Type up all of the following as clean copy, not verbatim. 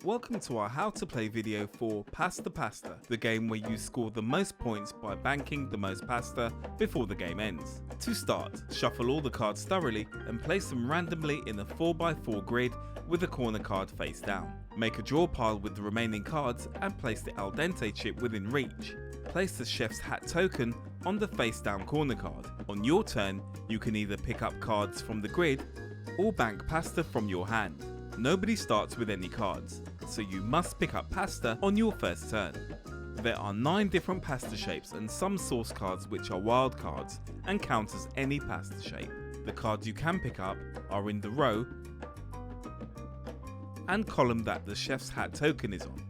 Welcome to our how to play video for Pasta Pasta, the game where you score the most points by banking the most pasta before the game ends. To start, shuffle all the cards thoroughly and place them randomly in a 4x4 grid with a corner card face down. Make a draw pile with the remaining cards and place the al dente chip within reach. Place the chef's hat token on the face down corner card. On your turn, you can either pick up cards from the grid or bank pasta from your hand. Nobody starts with any cards, so you must pick up pasta on your first turn. There are 9 different pasta shapes and some source cards which are wild cards and count as any pasta shape. The cards you can pick up are in the row and column that the chef's hat token is on.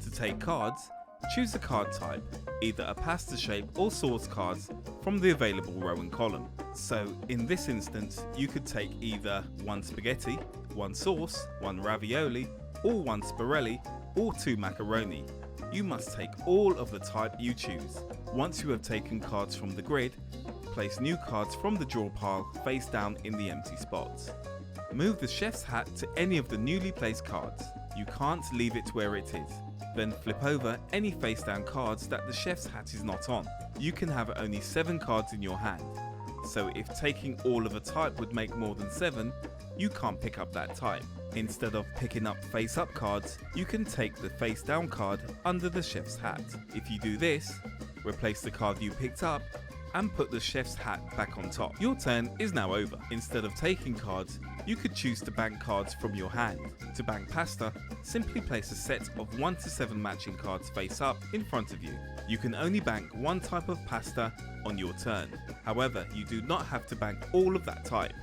To take cards, choose a card type, either a pasta shape or source cards from the available row and column. So in this instance, you could take either 1 spaghetti, 1 sauce, 1 ravioli, or 1 spirelli, or 2 macaroni. You must take all of the type you choose. Once you have taken cards from the grid, place new cards from the draw pile face down in the empty spots. Move the chef's hat to any of the newly placed cards. You can't leave it where it is. Then flip over any face down cards that the chef's hat is not on. You can have only 7 cards in your hand. So if taking all of a type would make more than 7, you can't pick up that type. Instead of picking up face up cards, you can take the face down card under the chef's hat. If you do this, replace the card you picked up and put the chef's hat back on top. Your turn is now over. Instead of taking cards, you could choose to bank cards from your hand. To bank pasta, simply place a set of 1 to 7 matching cards face up in front of you. You can only bank one type of pasta on your turn. However, you do not have to bank all of that type.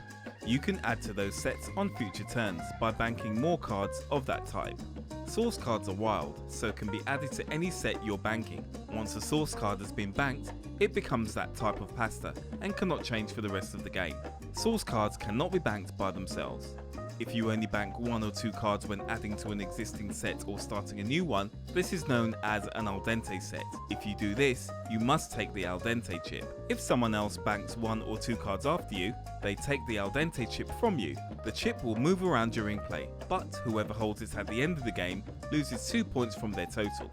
You can add to those sets on future turns by banking more cards of that type. Source cards are wild, so can be added to any set you're banking. Once a source card has been banked, it becomes that type of pasta and cannot change for the rest of the game. Source cards cannot be banked by themselves. If you only bank 1 or 2 cards when adding to an existing set or starting a new one, this is known as an al dente set. If you do this, you must take the al dente chip. If someone else banks 1 or 2 cards after you, they take the al dente chip from you. The chip will move around during play, but whoever holds it at the end of the game loses 2 points from their total.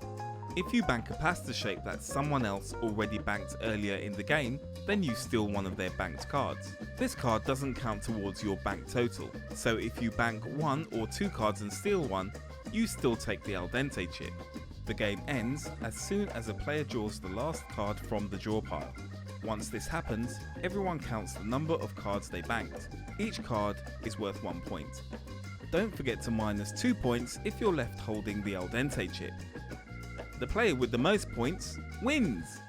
If you bank a pasta shape that someone else already banked earlier in the game, then you steal one of their banked cards. This card doesn't count towards your bank total, so if you bank 1 or 2 cards and steal one, you still take the al dente chip. The game ends as soon as a player draws the last card from the draw pile. Once this happens, everyone counts the number of cards they banked. Each card is worth 1 point. Don't forget to minus 2 points if you're left holding the al dente chip. The player with the most points wins!